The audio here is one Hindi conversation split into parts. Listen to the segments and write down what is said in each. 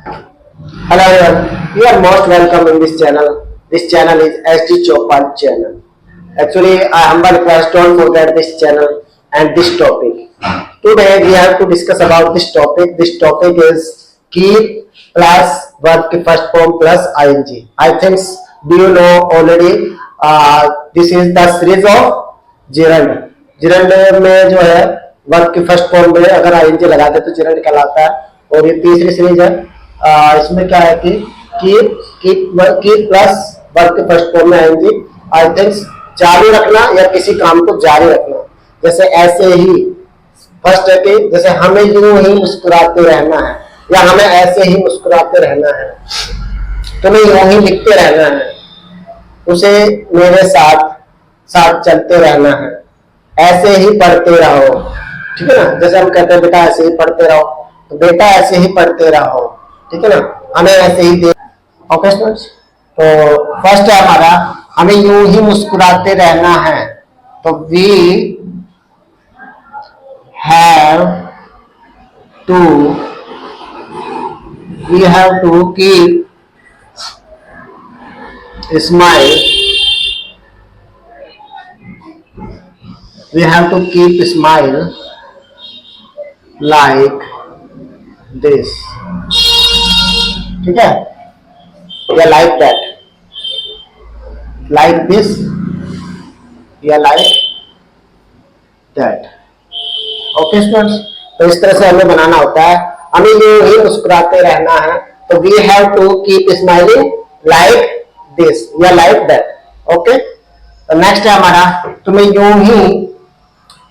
Hello everyone, you are most welcome in this channel. This channel is SD Chopal channel. Actually, I humble request don't forget this channel and this topic. Today we have to discuss about this topic. This topic is keep plus verb की first form plus ing. I think do you know already? This is the series of gerund. gerund में जो है वर्ब की फर्स्ट फॉर्म में अगर ing लगा दे तो gerund कहलाता है. और ये तीसरी सीरीज है. इसमें क्या है कि कीप प्लस वर्ब के फर्स्ट फॉर्म में आएंगे. आई थिंक चालू रखना या किसी काम को जारी रखना. जैसे ऐसे ही फर्स्ट है कि जैसे हमें यूं ही मुस्कुराते रहना है या हमें ऐसे ही मुस्कुराते रहना है, तुम्हें यूं ही लिखते रहना है, उसे मेरे साथ साथ चलते रहना है, ऐसे ही पढ़ते रहो. ठीक है ना. जैसे हम कहते हैं बेटा ऐसे ही पढ़ते रहो, तो बेटा ऐसे ही पढ़ते रहो. ठीक है ना. हमें ऐसे ही दे. ओके स्टूडेंट्स, तो फर्स्ट है हमारा हमें यूं ही मुस्कुराते रहना है. तो we have to keep smile. We have to keep smile like this. ठीक है. या लाइक दैट, लाइक दिस या लाइक दैट. ओके स्टूडेंट्स, तो इस तरह से हमें बनाना होता है. हमें यूं ही मुस्कुराते रहना है, तो we have to keep smiling like this या लाइक दैट. ओके. तो नेक्स्ट है हमारा तुम्हें यूं ही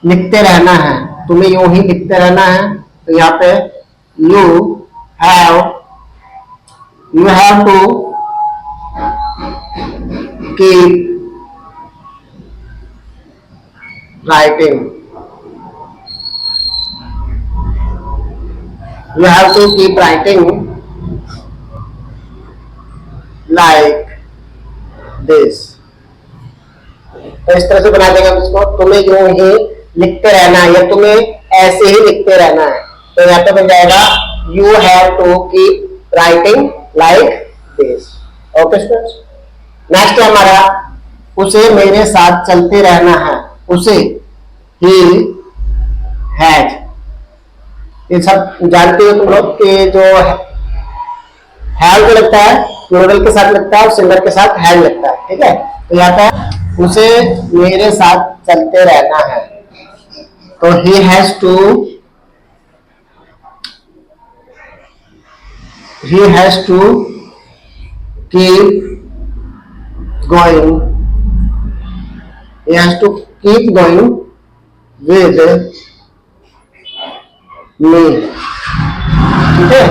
लिखते रहना है. तुम्हें यूं ही लिखते रहना है. तो यहाँ पे you have to keep writing. You have to keep writing like this. तो इस तरह से बना देंगे हम इसको. तुम्हें यूं ही लिखते रहना है या तुम्हें ऐसे ही लिखते रहना है. तो यहाँ पे बन जाएगा you have to keep writing like this. Okay students. Next है हमारा उसे मेरे साथ चलते रहना है. उसे he has. ये सब जानते हो तुम लोग कि जो हैव को लगता है प्लूरल के साथ लगता है और सिंगुलर के साथ हैव लगता है. ठीक है. तो यहाँ पे उसे मेरे साथ चलते रहना है. तो he has to keep going. He has to keep going with me. ठीक है.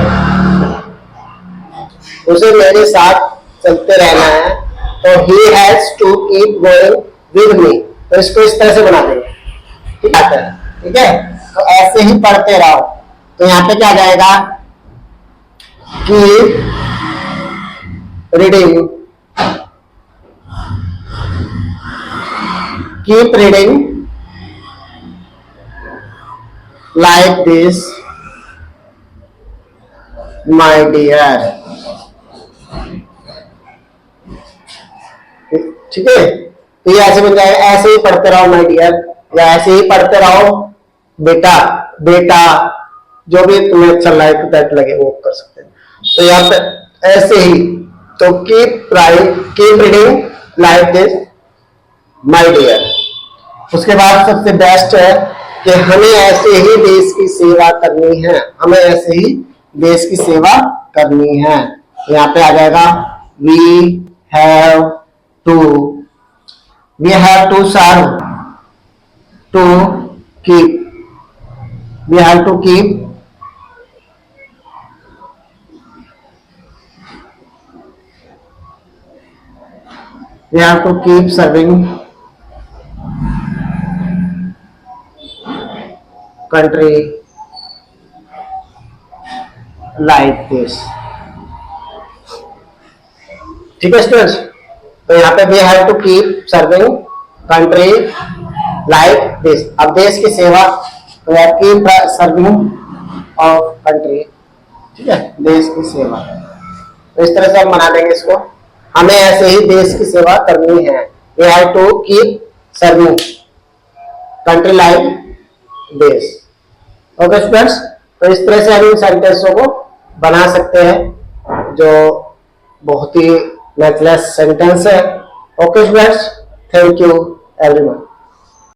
उसे मेरे साथ चलते रहना है. तो he has to keep going with me. तो इसको इस तरह से बना देंगे. ठीक है. ठीक है. तो ऐसे ही पढ़ते रहो. तो यहाँ पे क्या जाएगा keep reading like this my dear. ठीक है. तो ये ऐसे बन जाएगा ऐसे ही पढ़ते रहो माय डियर या ऐसे ही पढ़ते रहो बेटा. बेटा जो भी तुम्हें अच्छा लाइक दैट लगे वो कर सकते हैं. तो यहाँ पे ऐसे ही. तो keep reading like this my dear. उसके बाद सबसे बेस्ट है कि हमें ऐसे ही देश की सेवा करनी है. हमें ऐसे ही देश की सेवा करनी है. यहाँ पे आ जाएगा we have to serve to keep. We have to keep serving country like this. ठीक है स्टूडेंट्स. तो यहाँ पे we have to keep serving country like this. अब देश की सेवा तो कीप सर्विंग ऑफ कंट्री ठीक है, देश की सेवा। तो इस तरह से हम बना देंगे इसको। हमें ऐसे ही देश की सेवा करनी है। We have to keep serving country like देश। ओके स्टूडेंट्स, तो इस तरह से हम इन सेंटेंसों को बना सकते हैं जो बहुत ही मैथलेस सेंटेंस है। Okay students, thank you everyone.